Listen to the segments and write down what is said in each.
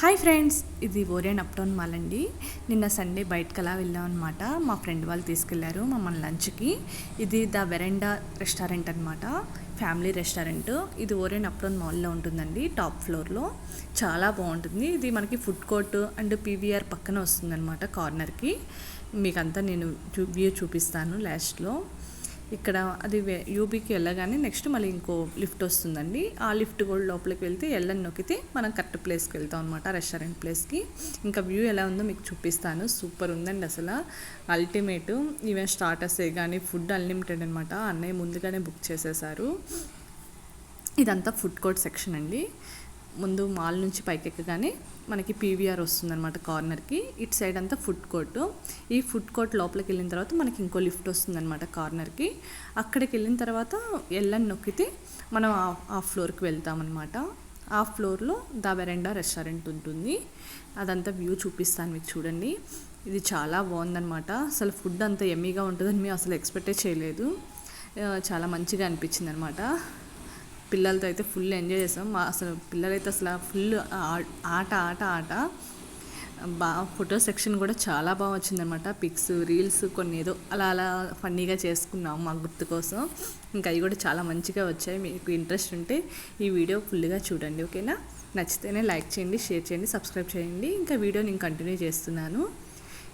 Hi friends, ఇది Orion up town mall అండి. నిన్న సండే బయటకు అలా వెళ్ళాం అనమాట. మా ఫ్రెండ్ వాళ్ళు తీసుకెళ్లారు మమ్మల్ని లంచ్కి. ఇది ద వెరెండా రెస్టారెంట్ అనమాట, ఫ్యామిలీ రెస్టారెంట్. ఇది ఓరియన్ అప్ టౌన్ మాల్లో ఉంటుందండి, టాప్ ఫ్లోర్లో. చాలా బాగుంటుంది. ఇది మనకి ఫుడ్ కోర్ట్ అండ్ పీవీఆర్ పక్కన వస్తుందన్నమాట, కార్నర్కి. మీకంతా నేను వ్యూ చూపిస్తాను లాస్ట్లో. ఇక్కడ అది యూబీకి వెళ్ళగానే నెక్స్ట్ మళ్ళీ ఇంకో లిఫ్ట్ వస్తుందండి. ఆ లిఫ్ట్ కూడా లోపలికి వెళ్తే ఎల్లని నొక్కితే మనం కరెక్ట్ ప్లేస్కి వెళ్తాం అనమాట, రెస్టారెంట్ ప్లేస్కి. ఇంకా వ్యూ ఎలా ఉందో మీకు చూపిస్తాను. సూపర్ ఉందండి అసలు, అల్టిమేట్. ఈవెన్ స్టార్టర్సే కానీ ఫుడ్ అన్లిమిటెడ్ అనమాట. అన్నయ్య ముందుగానే బుక్ చేసేసారు. ఇదంతా ఫుడ్ కోర్ట్ సెక్షన్ అండి. ముందు మాల్ నుంచి పైకి ఎక్కగానే మనకి పీవీఆర్ వస్తుందన్నమాట కార్నర్కి. ఇటు సైడ్ అంతా ఫుడ్ కోర్టు. ఈ ఫుడ్ కోర్ట్ లోపలికి వెళ్ళిన తర్వాత మనకి ఇంకో లిఫ్ట్ వస్తుందన్నమాట కార్నర్కి. అక్కడికి వెళ్ళిన తర్వాత ఎల్లని నొక్కితే మనం ఆ ఫ్లోర్కి వెళ్తామన్నమాట. ఆ ఫ్లోర్లో ద వెరెండా రెస్టారెంట్ ఉంటుంది. అదంతా వ్యూ చూపిస్తాను మీకు, చూడండి. ఇది చాలా బాగుందన్నమాట. అసలు ఫుడ్ అంత ఎమ్మీగా ఉంటుందని మేము అసలు ఎక్స్పెక్టే చేయలేదు. చాలా మంచిగా అనిపించింది అనమాట. పిల్లలతో అయితే ఫుల్ ఎంజాయ్ చేసాం. అసలు పిల్లలైతే అసలు ఫుల్ ఆట ఆట ఆట. ఫోటో సెక్షన్ కూడా చాలా బాగా వచ్చిందనమాట. పిక్స్, రీల్స్ కొన్ని ఏదో అలా అలా ఫన్నీగా చేసుకున్నాం మా గుర్తు కోసం. ఇంకా అవి కూడా చాలా మంచిగా వచ్చాయి. మీకు ఇంట్రెస్ట్ ఉంటే ఈ వీడియో ఫుల్గా చూడండి, ఓకేనా? నచ్చితేనే లైక్ చేయండి, షేర్ చేయండి, సబ్స్క్రైబ్ చేయండి. ఇంకా వీడియో నేను కంటిన్యూ చేస్తున్నాను.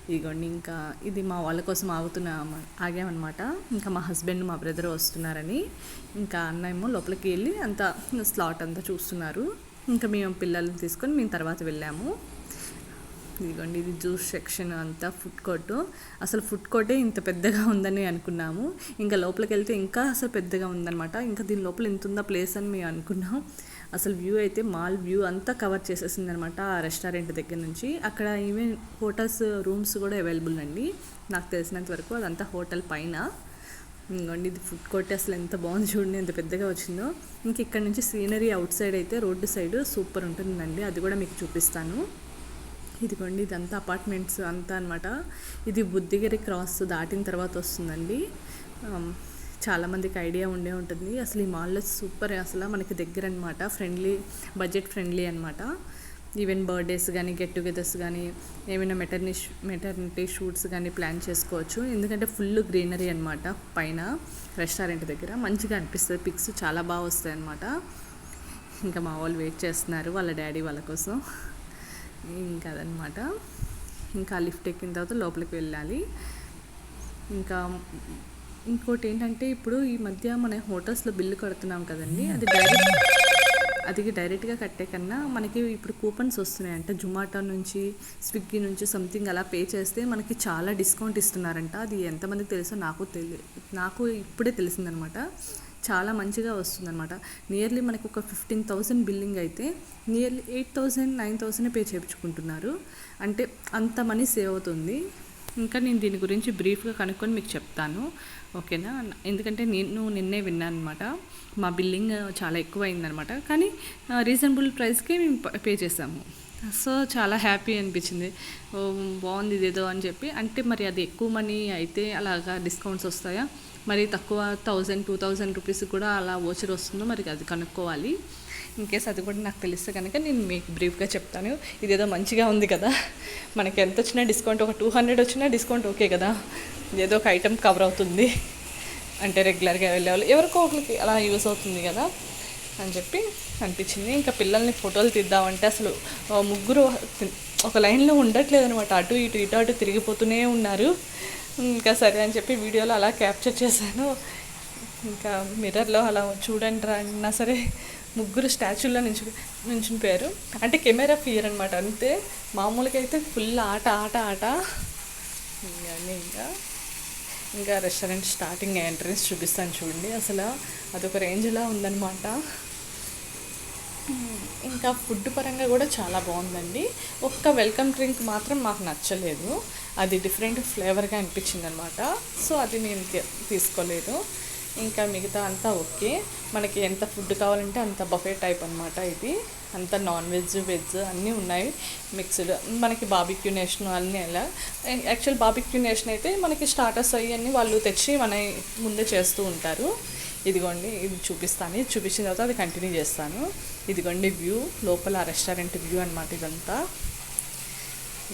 ఇదిగోండి, ఇంకా ఇది మా వాళ్ళ కోసం ఆగామన్నమాట. ఇంకా మా హస్బెండ్ మా బ్రదర్ వస్తున్నారని. ఇంకా అన్న ఏమో లోపలికి వెళ్ళి అంతా స్లాట్ అంతా చూస్తున్నారు. ఇంకా మేము పిల్లల్ని తీసుకొని మేము తర్వాత వెళ్ళాము. ఇదిగోండి, ఇది జ్యూస్ సెక్షన్ అంతా ఫుడ్ కోర్టు. అసలు ఫుడ్ కోర్టే ఇంత పెద్దగా ఉందని అనుకున్నాము. ఇంకా లోపలికి వెళ్తే ఇంకా అసలు పెద్దగా ఉందన్నమాట. ఇంకా దీని లోపల ఎంత ఉందా ప్లేస్ అని మేము అనుకున్నాం. అసలు వ్యూ అయితే మాల్ వ్యూ అంతా కవర్ చేసేసింది అనమాట ఆ రెస్టారెంట్ దగ్గర నుంచి. అక్కడ ఈవెన్ హోటల్స్ రూమ్స్ కూడా అవైలబుల్ అండి, నాకు తెలిసినంత వరకు. అదంతా హోటల్ పైన. ఇంకోండి, ఇది ఫుడ్ కోర్ట్. అసలు ఎంత బాగుంది చూడండి, ఎంత పెద్దగా వచ్చిందో. ఇంక ఇక్కడ నుంచి సీనరీ అవుట్ సైడ్ అయితే రోడ్డు సైడ్ సూపర్ ఉంటుందండి, అది కూడా మీకు చూపిస్తాను. ఇదిగోండి, ఇదంతా అపార్ట్మెంట్స్ అంతా అనమాట. ఇది బుద్ధిగిరి క్రాస్ దాటిన తర్వాత వస్తుందండి. చాలామందికి ఐడియా ఉండే ఉంటుంది. అసలు ఈ మాల్లో సూపర్, అసలు మనకి దగ్గర అనమాట. ఫ్రెండ్లీ, బడ్జెట్ ఫ్రెండ్లీ అనమాట. ఈవెన్ బర్త్డేస్ కానీ, గెట్ టుగెదర్స్ కానీ, ఏమైనా మెటర్నిటీ షూట్స్ కానీ ప్లాన్ చేసుకోవచ్చు. ఎందుకంటే ఫుల్ గ్రీనరీ అనమాట పైన రెస్టారెంట్ దగ్గర. మంచిగా అనిపిస్తుంది, పిక్స్ చాలా బాగా వస్తాయి అనమాట. ఇంకా మా వాళ్ళు వెయిట్ చేస్తున్నారు వాళ్ళ డాడీ వాళ్ళ కోసం. ఇంకా అదనమాట. ఇంకా లిఫ్ట్ ఎక్కిన తర్వాత లోపలికి వెళ్ళాలి. ఇంకా ఇంకోటి ఏంటంటే, ఇప్పుడు ఈ మధ్య మన హోటల్స్లో బిల్లు కడుతున్నాం కదండి, అది డైరెక్ట్గా కట్టే కన్నా మనకి ఇప్పుడు కూపన్స్ వస్తున్నాయంట. జొమాటో నుంచి, స్విగ్గీ నుంచి సంథింగ్ అలా పే చేస్తే మనకి చాలా డిస్కౌంట్ ఇస్తున్నారంట. అది ఎంతమందికి తెలుసో నాకు ఇప్పుడే తెలిసిందనమాట. చాలా మంచిగా వస్తుందన్నమాట. నియర్లీ మనకి ఒక 15,000 బిల్లింగ్ అయితే నియర్లీ 8,000, 9,000 పే చేయించుకుంటున్నారు. అంటే అంత మనీ సేవ్ అవుతుంది. ఇంకా నేను దీని గురించి బ్రీఫ్గా కనుక్కొని మీకు చెప్తాను, ఓకేనా? ఎందుకంటే నేను నిన్నే విన్నాను అనమాట. మా బిల్లింగ్ చాలా ఎక్కువ అయిందనమాట, కానీ రీజనబుల్ ప్రైస్కి మేము పే చేసాము. సో చాలా హ్యాపీ అనిపించింది. బాగుంది ఇదేదో అని చెప్పి. అంటే మరి అది ఎక్కువ మనీ అయితే అలాగా డిస్కౌంట్స్ వస్తాయా, మరి తక్కువ 1,000, 2,000 రూపీస్ కూడా అలా వోచర్ వస్తుందో మరి అది కనుక్కోవాలి. ఇన్కేస్ అది కూడా నాకు తెలిస్తే కనుక నేను మీకు బ్రీఫ్గా చెప్తాను. ఇదేదో మంచిగా ఉంది కదా, మనకి ఎంత వచ్చినా డిస్కౌంట్, ఒక 200 వచ్చినా డిస్కౌంట్ ఓకే కదా. ఏదో ఒక ఐటెం కవర్ అవుతుంది, అంటే రెగ్యులర్గా వెళ్ళేవాళ్ళు ఎవరికో ఒకరికి అలా యూస్ అవుతుంది కదా అని చెప్పి అనిపించింది. ఇంకా పిల్లల్ని ఫోటోలు తీద్దామంటే అసలు ముగ్గురు ఒక లైన్లో ఉండట్లేదు అనమాట. అటు ఇటు తిరిగిపోతూనే ఉన్నారు. ఇంకా సరే అని చెప్పి వీడియోలో అలా క్యాప్చర్ చేశాను. ఇంకా మిర్రర్లో అలా చూడండి రా అన్నా సరే ముగ్గురు స్టాచ్యూల్లో నించునిపోయారు. అంటే కెమెరా ఫియర్ అనమాట, అంతే. మామూలుగా అయితే ఫుల్ ఆట ఆట ఆట. ఇంకా రెస్టారెంట్ స్టార్టింగ్ ఎంట్రన్స్ చూపిస్తాను చూడండి. అసలు అదొక రేంజ్లా ఉందన్నమాట. ఇంకా ఫుడ్ పరంగా కూడా చాలా బాగుందండి. ఒక్క వెల్కమ్ డ్రింక్ మాత్రం మాకు నచ్చలేదు, అది డిఫరెంట్ ఫ్లేవర్గా అనిపించింది అనమాట. సో అది నేను తీసుకోలేదు. ఇంకా మిగతా అంతా ఓకే. మనకి ఎంత ఫుడ్ కావాలంటే అంత బఫే టైప్ అనమాట. ఇది అంతా నాన్ వెజ్, వెజ్ అన్నీ ఉన్నాయి మిక్స్డ్. మనకి బార్బిక్యూ నేషన్ అన్నీ ఎలా, యాక్చువల్ బార్బిక్యూ నేషన్ అయితే మనకి స్టార్టర్స్ అవన్నీ వాళ్ళు తెచ్చి మన ముందే చేస్తూ ఉంటారు. ఇదిగోండి ఇది చూపిస్తాను, ఇది చూపించిన తర్వాత అది కంటిన్యూ చేస్తాను. ఇదిగోండి వ్యూ, లోపల రెస్టారెంట్ వ్యూ అనమాట ఇదంతా.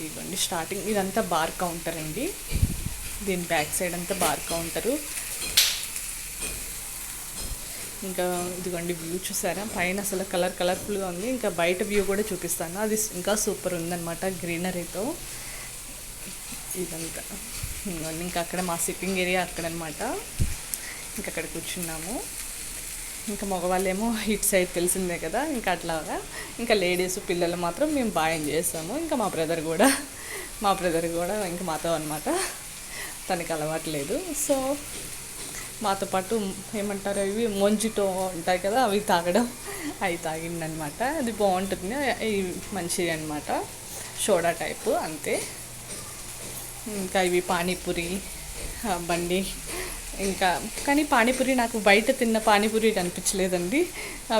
ఇదిగోండి స్టార్టింగ్ ఇదంతా బార్ కౌంటర్ అండి, దీని బ్యాక్ సైడ్ అంతా బార్ కౌంటరు. ఇంకా ఇదిగోండి వ్యూ చూసారా, పైన అసలు కలర్ఫుల్గా ఉంది. ఇంకా బయట వ్యూ కూడా చూపిస్తాను, అది ఇంకా సూపర్ ఉందన్నమాట గ్రీనరీతో ఇదంతా. ఇంకా అక్కడ మా సిట్టింగ్ ఏరియా అక్కడనమాట, ఇంకా అక్కడ కూర్చున్నాము. ఇంకా మగవాళ్ళేమో ఇటు సైడ్ తెలిసిందే కదా, ఇంకా అట్లాగా. ఇంకా లేడీస్ పిల్లలు మాత్రం మేము బాగా ఎంజాయ్ చేస్తాము. ఇంకా మా బ్రదర్ కూడా ఇంకా మాతో అనమాట, తనకి అలవాట్లేదు. సో మాతో పాటు ఏమంటారు ఇవి మొంజిటో ఉంటాయి కదా, అవి తాగిందనమాట. అది బాగుంటుంది, మంచిది అనమాట, సోడా టైపు అంతే. ఇంకా ఇవి పానీపూరి బండి. ఇంకా కానీ పానీపూరి నాకు బయట తిన్న పానీపూరి అనిపించలేదండి,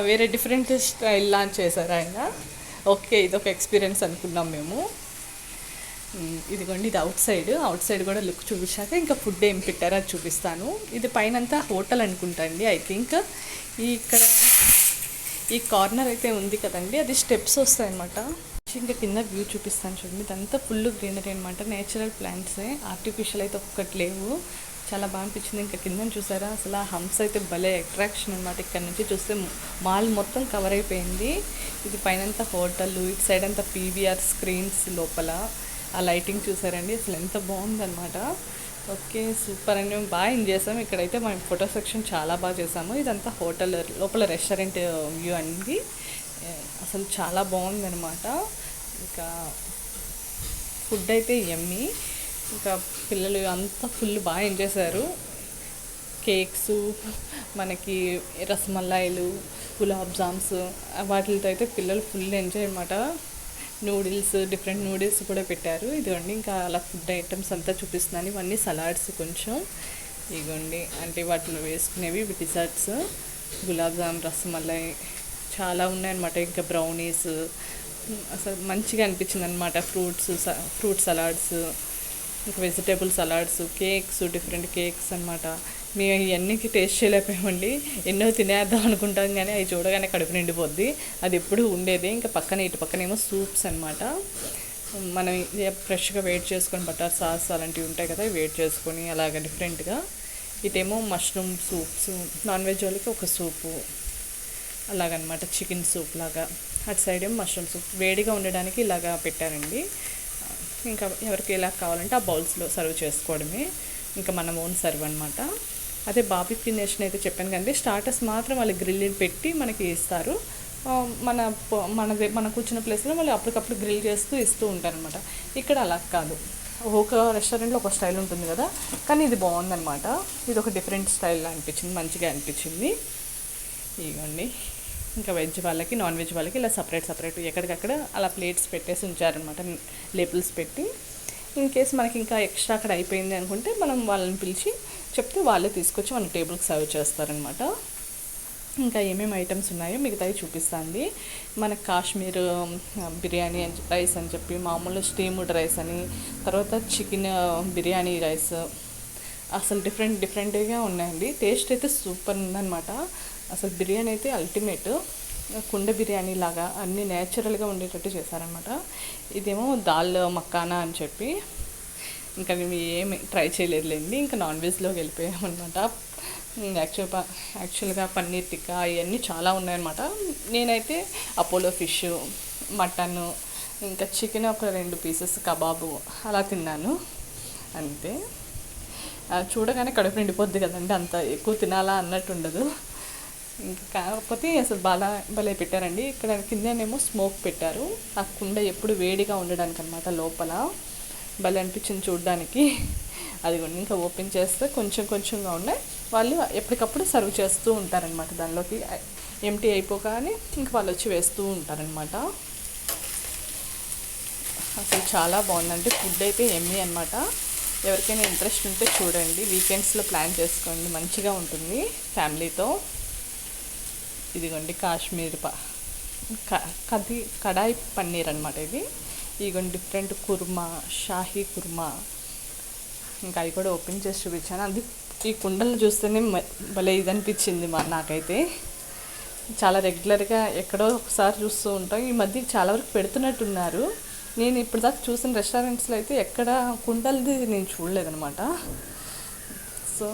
వేరే డిఫరెంట్ స్టైల్ లాంచ్ చేశారు ఆయన. ఓకే, ఇదొక ఎక్స్పీరియన్స్ అనుకున్నాం మేము. ఇదిగోండి ఇది అవుట్ సైడ్ కూడా లుక్ చూపించాక ఇంకా ఫుడ్ ఏం పెట్టారో అది చూపిస్తాను. ఇది పైనంతా హోటల్ అనుకుంటా అండి, ఐ థింక్. ఇక్కడ ఈ కార్నర్ అయితే ఉంది కదండి, అది స్టెప్స్ వస్తాయన్నమాట. ఇంకా కింద వ్యూ చూపిస్తాను చూడండి, ఇదంతా ఫుల్ గ్రీనరీ అనమాట, నేచురల్ ప్లాంట్సే, ఆర్టిఫిషియల్ అయితే ఒక్కటి లేవు. చాలా బాగా అనిపించింది. ఇంకా కింద చూసారా అసలు ఆ హంప్స్ అయితే భలే అట్రాక్షన్ అనమాట. ఇక్కడ నుంచి చూస్తే మాల్ మొత్తం కవర్ అయిపోయింది. ఇది పైనంతా హోటల్, ఇటు సైడ్ అంతా పీవీఆర్ స్క్రీన్స్, లోపల ఆ లైటింగ్ చూసారండి, అసలు ఎంత బాగుందన్నమాట. ఓకే, సూపర్ అండి, మేము బాగా ఎంజాయ్ చేసాము. ఇక్కడైతే మేము ఫోటో సెక్షన్ చాలా బాగా చేసాము. ఇదంతా హోటల్ లోపల రెస్టారెంట్ వ్యూ అండి, అసలు చాలా బాగుందన్నమాట. ఇంకా ఫుడ్ అయితే యమ్మీ. ఇంకా పిల్లలు అంతా ఫుల్ బాగా ఎంజాయ్ చేశారు. కేక్స్, మనకి రసమలాయిలు, గులాబ్ జామ్స్, వాటితో అయితే పిల్లలు ఫుల్ ఎంజాయ్ అనమాట. నూడిల్స్, డిఫరెంట్ నూడిల్స్ కూడా పెట్టారు. ఇదిగోండి ఇంకా అలా ఫుడ్ ఐటమ్స్ అంతా చూపిస్తున్నాను. ఇవన్నీ సలాడ్స్ కొంచెం, ఇదిగోండి అంటే వాటిలో వేసుకునేవి డిజర్ట్స్, గులాబ్ జామ్, రసమలై చాలా ఉన్నాయన్నమాట. ఇంకా బ్రౌనీస్, అసలు మంచిగా అనిపించింది అనమాట. ఫ్రూట్ సలాడ్స్, ఇంకా vegetable salads, cakes, different cakes అనమాట. మేము ఇవన్నీ టేస్ట్ చేయలేకపోయామండి, ఎన్నో తినేద్దాం అనుకుంటాం కానీ అవి చూడగానే కడుపు నిండిపోద్ది. అది ఎప్పుడు ఉండేది. ఇంకా ఇటు పక్కనేమో సూప్స్ అనమాట. మనం ఫ్రెష్గా వేడి చేసుకొని బటర్ సాస్ అలాంటివి ఉంటాయి కదా, వేడి చేసుకొని అలాగ డిఫరెంట్గా. ఇటేమో మష్రూమ్ సూప్స్, నాన్ వెజ్ వాళ్ళకి ఒక సూపు అలాగనమాట, చికెన్ సూప్ లాగా. అటు సైడ్ ఏమో మష్రూమ్ సూప్ వేడిగా ఉండడానికి ఇలాగా పెట్టారండి. ఇంకా ఎవరికి ఎలా కావాలంటే ఆ బౌల్స్లో సర్వ్ చేసుకోవడమే, ఇంకా మన ఓన్ సర్వ్ అనమాట. అదే బార్బిక్యూ నేషన్ అయితే చెప్పాను కదండి, స్టార్టర్స్ మాత్రం వాళ్ళు గ్రిల్ పెట్టి మనకి ఇస్తారు. మన కూర్చున్న ప్లేస్లో వాళ్ళు అప్పటికప్పుడు గ్రిల్ చేస్తూ ఇస్తూ ఉంటారనమాట. ఇక్కడ అలా కాదు, ఒక రెస్టారెంట్లో ఒక స్టైల్ ఉంటుంది కదా, కానీ ఇది బాగుందనమాట. ఇది ఒక డిఫరెంట్ స్టైల్ అనిపించింది, మంచిగా అనిపించింది. ఇవ్వండి ఇంకా వెజ్ వాళ్ళకి, నాన్ వెజ్ వాళ్ళకి ఇలా సపరేట్ ఎక్కడికక్కడ అలా ప్లేట్స్ పెట్టేసి ఉంచారనమాట, లేబుల్స్ పెట్టి. ఇన్ కేస్ మనకి ఇంకా ఎక్స్ట్రా అక్కడ అయిపోయింది అనుకుంటే మనం వాళ్ళని పిలిచి చెప్తే వాళ్ళే తీసుకొచ్చి మన టేబుల్కి సర్వ్ చేస్తారనమాట. ఇంకా ఏమేమి ఐటమ్స్ ఉన్నాయో మిగతావి చూపిస్తుంది. మన కాశ్మీర్ బిర్యానీ రైస్ అని చెప్పి, మామూలు స్టీమ్డ్ రైస్ అని, తర్వాత చికెన్ బిర్యానీ రైస్, అసలు డిఫరెంట్గా ఉన్నాయండి. టేస్ట్ అయితే సూపర్ ఉందన్నమాట. అసలు బిర్యానీ అయితే అల్టిమేట్, కుండ బిర్యానీ లాగా అన్నీ నేచురల్గా ఉండేటట్టు చేశారనమాట. ఇదేమో దాల్ మక్కానా అని చెప్పి, ఇంకా మేము ఏమి ట్రై చేయలేదులేండి, ఇంకా నాన్ వెజ్లోకి వెళ్ళిపోయామన్నమాట. యాక్చువల్గా పన్నీర్ టిక్కా ఇవన్నీ చాలా ఉన్నాయన్నమాట. నేనైతే అపోలో ఫిష్, మటన్, ఇంకా చికెన్ ఒక 2 పీసెస్ కబాబు అలా తిన్నాను అంతే. చూడగానే కడుపు నిండిపోద్ది కదండి, అంత ఎక్కువ తినాలా అన్నట్టు ఉండదు. ఇంకా కాకపోతే అసలు భలే పెట్టారండి. ఇక్కడ కిందనేమో స్మోక్ పెట్టారు, ఆ కుండ ఎప్పుడు వేడిగా ఉండడానికి అనమాట. లోపల భలే అనిపించింది చూడడానికి. అది ఇంకా ఓపెన్ చేస్తే కొంచెంగా ఉన్నాయి, వాళ్ళు ఎప్పటికప్పుడు సర్వ్ చేస్తూ ఉంటారనమాట. దానిలోకి ఎంటీ అయిపోగానే ఇంకా వాళ్ళు వచ్చి వేస్తూ ఉంటారనమాట. అసలు చాలా బాగుందండి, ఫుడ్ అయితే ఎమ్మీ అనమాట. ఎవరికైనా ఇంట్రెస్ట్ ఉంటే చూడండి, వీకెండ్స్లో ప్లాన్ చేసుకోండి, మంచిగా ఉంటుంది ఫ్యామిలీతో. ఇదిగోండి కాశ్మీర్ కడాయి పన్నీర్ అనమాట ఇది. ఇదిగోండి డిఫరెంట్ కుర్మా, షాహీ కుర్మా, ఇంకా అవి కూడా ఓపెన్ చేసి చూపించాను. అది ఈ కుండలు చూస్తేనే భలే ఇది అనిపించింది నాకైతే. చాలా రెగ్యులర్గా ఎక్కడో ఒకసారి చూస్తూ ఉంటాం. ఈ మధ్య చాలా వరకు పెడుతున్నట్టున్నారు. నేను ఇప్పుడు దాకా చూసిన రెస్టారెంట్స్లో అయితే ఎక్కడ కుండలది నేను చూడలేదనమాట. సో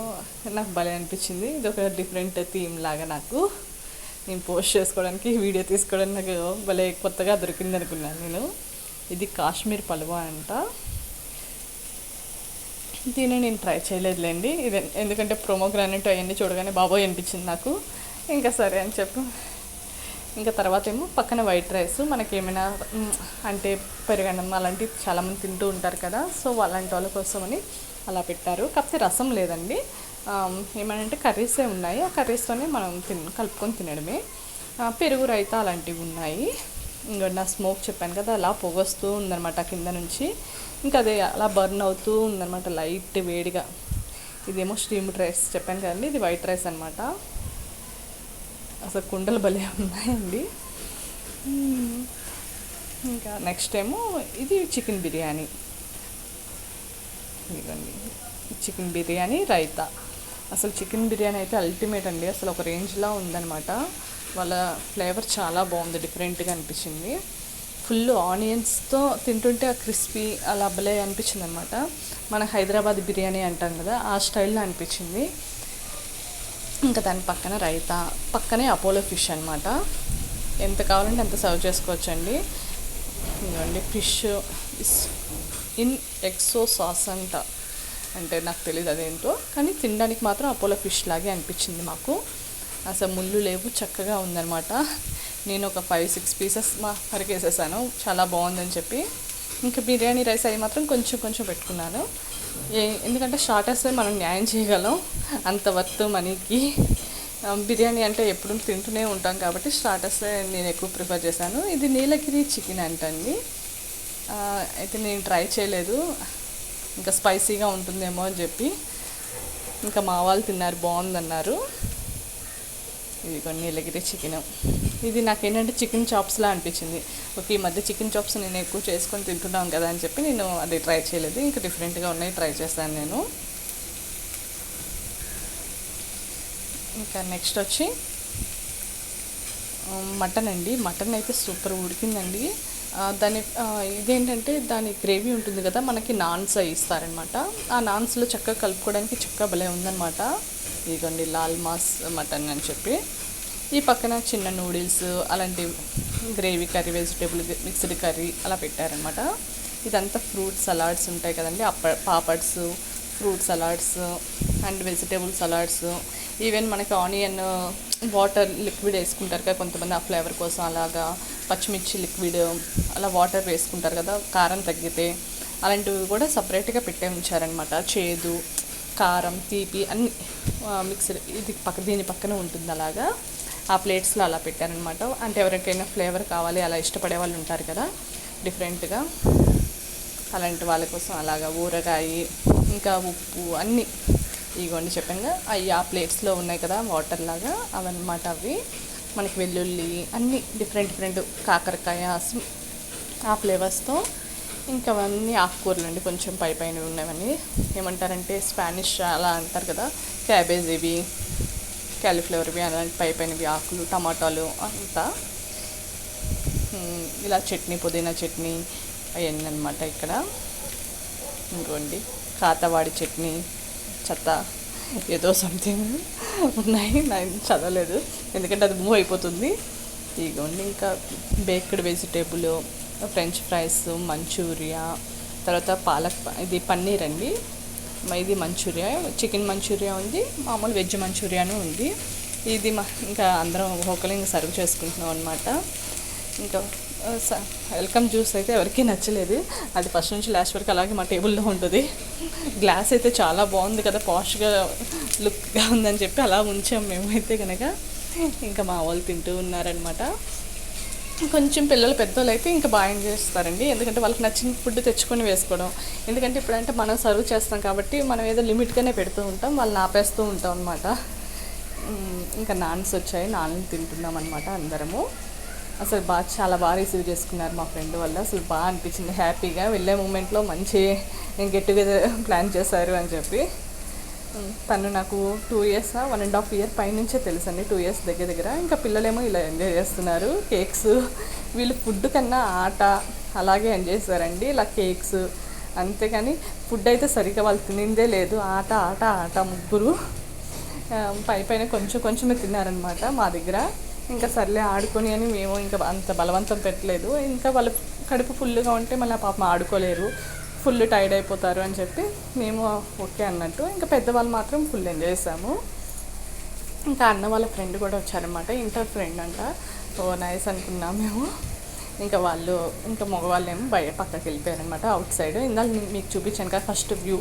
నాకు భలే అనిపించింది. ఇది ఒక డిఫరెంట్ థీమ్ లాగా నాకు నేను పోస్ట్ చేసుకోవడానికి, వీడియో తీసుకోవడానికి నాకు భలే కొత్తగా దొరికింది అనుకున్నాను నేను. ఇది కాశ్మీర్ పలువా అంట. దీన్ని నేను ట్రై చేయలేదులేండి. ఇది ఎందుకంటే ప్రోమోగ్రానైట్ అవన్నీ చూడగానే బాబోయ్ అనిపించింది నాకు. ఇంకా సరే అని చెప్పి ఇంకా తర్వాత ఏమో పక్కన వైట్ రైస్, మనకి ఏమైనా అంటే పెరుగన్నం అలాంటివి చాలామంది తింటూ ఉంటారు కదా, సో అలాంటి వాళ్ళ కోసమని అలా పెట్టారు. కాకపోతే రసం లేదండి. ఏమనంటే కర్రీసే ఉన్నాయి. ఆ కర్రీస్తోనే మనం కలుపుకొని తినడమే. పెరుగు రైతా అలాంటివి ఉన్నాయి. ఇంకా నా స్మోక్ చెప్పాను కదా, అలా పొగొస్తూ ఉందన్నమాట కింద నుంచి. ఇంకా అదే అలా బర్న్ అవుతూ ఉందన్నమాట లైట్ వేడిగా. ఇదేమో స్టీమ్డ్ రైస్ చెప్పాను కదండి, ఇది వైట్ రైస్ అనమాట. అసలు కుండలు భలే ఉన్నాయండి. ఇంకా నెక్స్ట్ ఏమో ఇది చికెన్ బిర్యానీ. ఇదండి చికెన్ బిర్యానీ రైతా. అసలు చికెన్ బిర్యానీ అయితే అల్టిమేట్ అండి. అసలు ఒక రేంజ్లా ఉందన్నమాట. వాళ్ళ ఫ్లేవర్ చాలా బాగుంది, డిఫరెంట్గా అనిపించింది. ఫుల్ ఆనియన్స్తో తింటుంటే ఆ క్రిస్పీ అలా భలే అనిపించింది అనమాట. మన హైదరాబాద్ బిర్యానీ అంటాం కదా, ఆ స్టైల్లో అనిపించింది. ఇంకా దాని పక్కన రైతా, పక్కనే అపోలో ఫిష్ అనమాట. ఎంత కావాలంటే అంత సర్వ్ చేసుకోవచ్చండి. ఇదిగోండి ఫిష్ ఇన్ ఎక్సో సాస్ అంట. అంటే నాకు తెలియదు అదేంటో, కానీ తినడానికి మాత్రం అపోలో ఫిష్ లాగే అనిపించింది మాకు. అసలు ముళ్ళు లేవు, చక్కగా ఉందన్నమాట. నేను ఒక 5-6 పీసెస్ వరకు వేసేసాను, చాలా బాగుందని చెప్పి. ఇంకా బిర్యానీ రైస్ అవి మాత్రం కొంచెం పెట్టుకున్నాను. ఎందుకంటే స్టార్టర్స్ మనం న్యాయం చేయగలం అంత వర్త్ మనీకి. బిర్యానీ అంటే ఎప్పుడు తింటూనే ఉంటాం కాబట్టి స్టార్టర్స్ నేను ఎక్కువ ప్రిఫర్ చేశాను. ఇది నీలగిరి చికెన్ అంటండి. అయితే నేను ట్రై చేయలేదు, ఇంకా స్పైసీగా ఉంటుందేమో అని చెప్పి. ఇంకా మా వాళ్ళు తిన్నారు, బాగుందన్నారు. ఇది కొన్ని నీలగిరి చికెన్. ఇది నాకేంటంటే చికెన్ చాప్స్లా అనిపించింది. ఓకే, ఈ మధ్య చికెన్ చాప్స్ నేను ఎక్కువ చేసుకొని తింటున్నాం కదా అని చెప్పి నేను అది ట్రై చేయలేదు. ఇంకా డిఫరెంట్గా ఉన్నాయి, ట్రై చేశాను నేను. ఇంకా నెక్స్ట్ వచ్చి మటన్ అండి. మటన్ అయితే సూపర్ ఉడికిందండి. దాని ఇదేంటంటే దాని గ్రేవీ ఉంటుంది కదా, మనకి నాన్స్ ఇస్తారనమాట. ఆ నాన్స్లో చక్కగా కలుపుకోవడానికి చక్కగా భలే ఉందన్నమాట. ఇదిగోండి లాల్ మాస్ మటన్ అని చెప్పి. ఈ పక్కన చిన్న నూడిల్స్ అలాంటి gravy curry, vegetable mixed curry అలా పెట్టారనమాట. ఇదంతా ఫ్రూట్ సలాడ్స్ ఉంటాయి కదండి, papads, fruit salads and vegetable salads. Even మనకి ఆనియన్ వాటర్ లిక్విడ్ వేసుకుంటారు కదా కొంతమంది, ఆ ఫ్లేవర్ కోసం అలాగా పచ్చిమిర్చి లిక్విడ్ అలా వాటర్ వేసుకుంటారు కదా కారం తగ్గితే, అలాంటివి కూడా సపరేట్గా పెట్టే ఉంచారనమాట. చేదు, కారం, తీపి అన్ని మిక్స్డ్. ఇది దీని పక్కన ఉంటుంది అలాగా, ఆ ప్లేట్స్లో అలా పెట్టారనమాట. అంటే ఎవరికైనా ఫ్లేవర్ కావాలి అలా ఇష్టపడే వాళ్ళు ఉంటారు కదా డిఫరెంట్గా, అలాంటి వాళ్ళ కోసం అలాగా ఊరగాయ, ఇంకా ఉప్పు అన్నీ ఇగోండి చెప్పాను. అవి ఆ ప్లేట్స్లో ఉన్నాయి కదా వాటర్ లాగా, అవన్నమాట. అవి మనకి వెల్లుల్లి అన్నీ డిఫరెంట్ కాకరకాయ ఆ ఫ్లేవర్స్తో. ఇంకా అవన్నీ ఆకుకూరలు అండి, కొంచెం పైన ఉన్నవన్నీ ఏమంటారంటే స్పానిష్ అలా అంటారు కదా, క్యాబేజ్ ఇవి, క్యాలీఫ్లవర్ ఇవి అలాంటి పైనవి ఆకులు, టమాటాలు అంతా. ఇలా చట్నీ, పుదీనా చట్నీ అవన్నీ అనమాట. ఇక్కడ ఇంకోండి కాతవాడి చట్నీ, చెత్త ఏదో సంథింగ్ ఉన్నాయి, నేను చదవలేదు ఎందుకంటే అది మూవ్ అయిపోతుంది. ఇదిగోండి ఇంకా baked vegetable, french fries, Manchuria, తర్వాత పాలక్, ఇది పన్నీర్ అండి. ఇది మంచూరియా, చికెన్ మంచూరియా ఉంది, మామూలు వెజ్ మంచూరియాను ఉంది. ఇది ఇంకా అందరం ఒకరికి సర్వ్ చేసుకుంటున్నాం అనమాట. ఇంకా వెల్కమ్ జ్యూస్ అయితే ఎవరికీ నచ్చలేదు, అది ఫస్ట్ నుంచి లాస్ట్ వరకు అలాగే మా టేబుల్లో ఉంటుంది. గ్లాస్ అయితే చాలా బాగుంది కదా, పాష్గా లుక్గా ఉందని చెప్పి అలా ఉంచాం మేమైతే కనుక. ఇంకా మా వాళ్ళు తింటూ ఉన్నారనమాట. కొంచెం పిల్లలు పెద్దోళ్ళు అయితే ఇంకా బాగా ఎంజాయ్ చేస్తారండి, ఎందుకంటే వాళ్ళకి నచ్చిన ఫుడ్ తెచ్చుకొని వేసుకోవడం. ఎందుకంటే ఇప్పుడంటే మనం సర్వ్ చేస్తాం కాబట్టి మనం ఏదో లిమిట్గానే పెడుతూ ఉంటాం, వాళ్ళని ఆపేస్తూ ఉంటాం అనమాట. ఇంకా నాన్స్ వచ్చాయి, నాన్ తింటున్నాం అనమాట అందరము. అసలు చాలా బాగా రిసీవ్ చేసుకున్నారు మా ఫ్రెండ్ వల్ల. అసలు బాగా అనిపించింది, హ్యాపీగా వెళ్ళే మూమెంట్లో మంచి గెట్ టుగెదర్ ప్లాన్ చేశారు అని చెప్పి. తను నాకు 2 ఇయర్స్ 1.5 ఇయర్ పైనుంచే తెలుసండి, 2 ఇయర్స్ దగ్గర దగ్గర. ఇంకా పిల్లలేమో ఇలా ఎంజాయ్ చేస్తున్నారు కేక్స్. వీళ్ళు ఫుడ్ కన్నా ఆట అలాగే ఎంజాయ్ చేస్తారండి, ఇలా కేక్స్. అంతేకాని ఫుడ్ అయితే సరిగ్గా వాళ్ళు తినిందే లేదు, ఆట ఆట ఆట. ముగ్గురు పైన కొంచెం కొంచెమే తిన్నారనమాట మా దగ్గర. ఇంకా సర్లే ఆడుకొని అని మేము ఇంకా అంత బలవంతం పెట్టలేదు. ఇంకా వాళ్ళ కడుపు ఫుల్గా ఉంటే మళ్ళీ పాపం ఆడుకోలేరు, ఫుల్ టైర్డ్ అయిపోతారు అని చెప్పి మేము ఓకే అన్నట్టు. ఇంకా పెద్దవాళ్ళు మాత్రం ఫుల్ ఎంజాయ్ చేసాము. ఇంకా అన్న వాళ్ళ ఫ్రెండ్ కూడా వచ్చారనమాట, ఇంటర్ ఫ్రెండ్ అంట. ఓ నైస్ అనుకున్నాం మేము. ఇంకా వాళ్ళు ఇంకా మగవాళ్ళు ఏమో పక్కకి వెళ్ళిపోయారనమాట, అవుట్ సైడ్. ఇందాక మీకు చూపించాను కదా ఫస్ట్ వ్యూ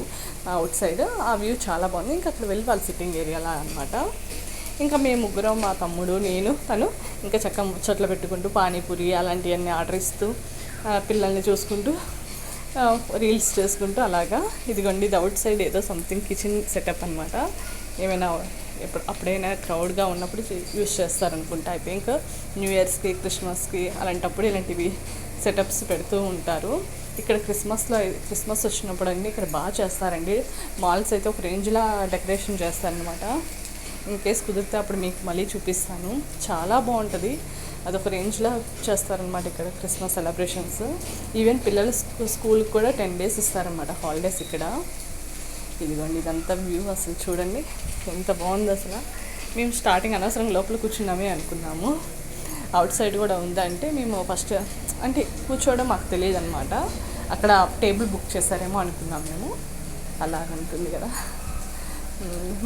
అవుట్ సైడ్, ఆ వ్యూ చాలా బాగుంది. ఇంకా అక్కడ వెళ్ళి వాళ్ళ సిట్టింగ్ ఏరియాలా అనమాట. ఇంకా మేము ముగ్గురం, మా తమ్ముడు, నేను, తను ఇంకా చక్కగా ముచ్చట్లు పెట్టుకుంటూ పానీపూరి అలాంటివన్నీ ఆర్డర్ ఇస్తూ పిల్లల్ని చూసుకుంటూ రీల్స్ చేసుకుంటూ అలాగా. ఇదిగోండి, ఇది అవుట్ సైడ్ ఏదో సంథింగ్ కిచెన్ సెటప్ అనమాట. ఏమైనా అప్పుడైనా క్రౌడ్గా ఉన్నప్పుడు యూస్ చేస్తారనుకుంటా. ఐ థింక్ న్యూ ఇయర్స్కి, క్రిస్మస్కి అలాంటప్పుడు ఇలాంటివి సెటప్స్ పెడుతూ ఉంటారు. ఇక్కడ క్రిస్మస్ వచ్చినప్పుడు అండి ఇక్కడ బాగా చేస్తారండి. మాల్స్ అయితే ఒక రేంజ్లా డెకరేషన్ చేస్తారనమాట. ఇన్ కేస్ కుదిరితే అప్పుడు మీకు మళ్ళీ చూపిస్తాను, చాలా బాగుంటుంది. అదొక రేంజ్లో చేస్తారనమాట ఇక్కడ క్రిస్మస్ సెలబ్రేషన్స్. ఈవెన్ పిల్లల స్కూల్కి కూడా 10 days ఇస్తారనమాట హాలిడేస్ ఇక్కడ. ఇదిగోండి, ఇదంతా వ్యూ అసలు చూడండి ఎంత బాగుంది అసలు. మేము స్టార్టింగ్ అనవసరంగా లోపల కూర్చున్నామే అనుకున్నాము, అవుట్ సైడ్ కూడా ఉందంటే మేము ఫస్ట్ అంటే కూర్చోవడం మాకు తెలియదు అనమాట. అక్కడ టేబుల్ బుక్ చేస్తారేమో అనుకున్నాం మేము. అలాగంటుంది కదా.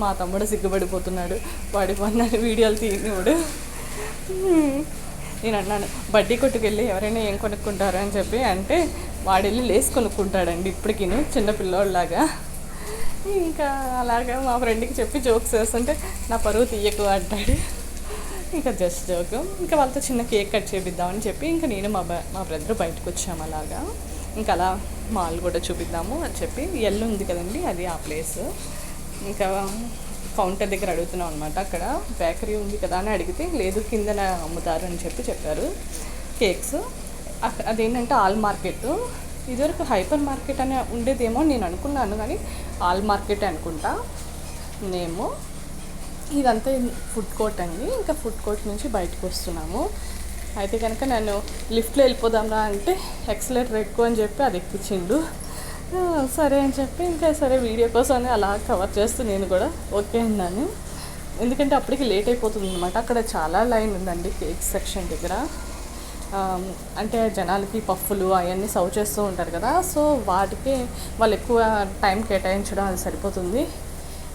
మా తమ్ముడు సిగ్గుపడిపోతున్నాడు, వాడి పన్నాడు వీడియోలు తీయనివాడు. నేను అన్నాను బడ్డీ కొట్టుకెళ్ళి ఎవరైనా ఏం కొనుక్కుంటారు అని చెప్పి అంటే వాడు వెళ్ళి లేసి కొనుక్కుంటాడండి ఇప్పటికీ చిన్న పిల్లోళ్ళలాగా. ఇంకా అలాగా మా ఫ్రెండ్కి చెప్పి జోక్స్ వేస్తుంటే నా పరువు తీయకు అంటాడు. ఇంకా జస్ట్ జోక్. ఇంకా వాళ్ళతో చిన్న కేక్ కట్ చేపిద్దామని చెప్పి ఇంకా నేను మా బ్రదర్ బయటకు వచ్చాము అలాగా. ఇంకా అలా మాల్ కూడా చూపిద్దాము అని చెప్పి ఎల్లు ఉంది కదండి, అది ఆ ప్లేస్. ఇంకా కౌంటర్ దగ్గర అడుగుతున్నాం అనమాట, అక్కడ బేకరీ ఉంది కదా అని అడిగితే లేదు కిందన అమ్ముతారు అని చెప్పారు కేక్స్. అదేంటంటే ఆల్ మార్కెట్. ఇదివరకు హైపర్ మార్కెట్ అని ఉండేదేమో నేను అనుకున్నాను, కానీ ఆల్ మార్కెట్ అనుకుంటా నేమో. ఇదంతా ఫుడ్ కోర్ట్ అండి. ఇంకా ఫుడ్ కోర్ట్ నుంచి బయటకు వస్తున్నాము. అయితే కనుక నేను లిఫ్ట్లో వెళ్ళిపోదాంరా అంటే ఎక్సలేటర్ ఎక్కువ అని చెప్పి అది ఎక్కించిండు. సరే అని చెప్పి ఇంకా సరే వీడియో కోసం అలా కవర్ చేస్తూ నేను కూడా ఓకే అన్నాను. ఎందుకంటే అప్పటికి లేట్ అయిపోతుంది అనమాట. అక్కడ చాలా లైన్ ఉందండి కేక్ సెక్షన్ దగ్గర. అంటే జనాలకి పఫ్ఫులు అవన్నీ సర్వ్ చేస్తూ ఉంటారు కదా, సో వాటికి వాళ్ళు ఎక్కువ టైం కేటాయించడం అది సరిపోతుంది.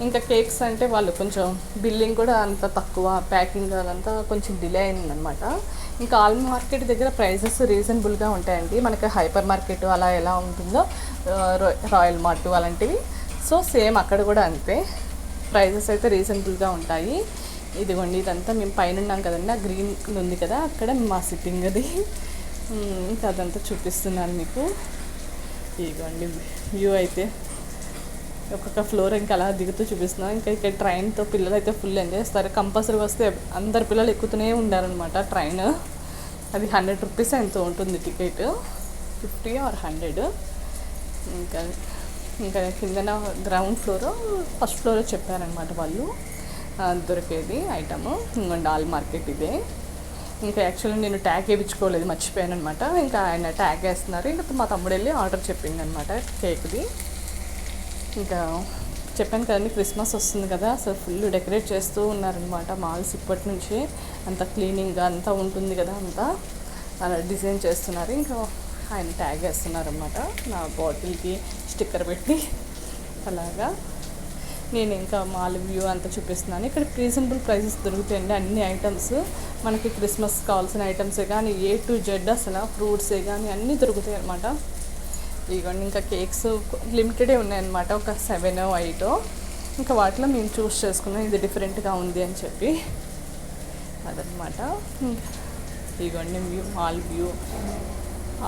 ఇంకా కేక్స్ అంటే వాళ్ళు కొంచెం బిల్లింగ్ కూడా అంత తక్కువ, ప్యాకింగ్ అదంతా కొంచెం డిలే అయిందనమాట. ఇంకా ఆల్ మార్కెట్ దగ్గర ప్రైజెస్ రీజనబుల్గా ఉంటాయండి, మనకి హైపర్ మార్కెట్ అలా ఎలా ఉంటుందో రాయల్ మార్ట్ అలాంటివి. సో సేమ్ అక్కడ కూడా అంతే, ప్రైజెస్ అయితే రీజనబుల్గా ఉంటాయి. ఇదిగోండి, ఇదంతా మేము పైన ఉన్నాం కదండి, ఆ గ్రీన్ ఉంది కదా అక్కడ మా సిట్టింగ్ అది. ఇంకా అదంతా చూపిస్తున్నాను మీకు. ఇదిగోండి వ్యూ అయితే ఒక్కొక్క ఫ్లోర్ ఇంకా అలా దిగుతూ చూపిస్తున్నాం. ఇంకా ఇక్కడ ట్రైన్తో పిల్లలు అయితే ఫుల్ ఎంజాయ్ చేస్తారు. కంపల్సరీ వస్తే అందరు పిల్లలు ఎక్కుతూనే ఉండారనమాట ట్రైన్. అది 100 rupees ఎంతో ఉంటుంది టికెట్, 50 or 100. ఇంకా కిందన గ్రౌండ్ ఫ్లోర్, ఫస్ట్ ఫ్లోర్ చెప్పారనమాట వాళ్ళు దొరికేది ఐటమ్. ఇంకొండి ఆల్ మార్కెట్ ఇదే. ఇంకా యాక్చువల్లీ నేను ట్యాగ్ వేయించుకోలేదు, మర్చిపోయాను అనమాట. ఇంకా ఆయన ట్యాగ్ వేస్తున్నారు. ఇంకా మా తమ్ముడు వెళ్ళి ఆర్డర్ చెప్పింది అనమాట కేక్ది. ఇంకా చెప్పాను కదండి క్రిస్మస్ వస్తుంది కదా, అసలు ఫుల్ డెకరేట్ చేస్తూ ఉన్నారనమాట మాల్స్ ఇప్పటి నుంచి. అంత క్లీనింగ్గా అంతా ఉంటుంది కదా, అంతా అలా డిజైన్ చేస్తున్నారు. ఇంకా ఆయన ట్యాగ్ వేస్తున్నారనమాట నా బాటిల్కి స్టిక్కర్ పెట్టి అలాగా. నేను ఇంకా మాల్ వ్యూ అంతా చూపిస్తున్నాను. ఇక్కడ రీజనబుల్ ప్రైసెస్ దొరుకుతాయండి అన్ని ఐటమ్స్. మనకి క్రిస్మస్ కావాల్సిన ఐటమ్సే కానీ A to Z అసలు ఫ్రూట్సే కానీ అన్నీ దొరుకుతాయి అనమాట. ఇదిగోండి, ఇంకా కేక్స్ లిమిటెడే ఉన్నాయన్నమాట, ఒక 7 or 8. ఇంకా వాటిలో మేము చూస్ చేసుకున్నాం ఇది డిఫరెంట్గా ఉంది అని చెప్పి అదనమాట. ఇదిగోండి view, mall view,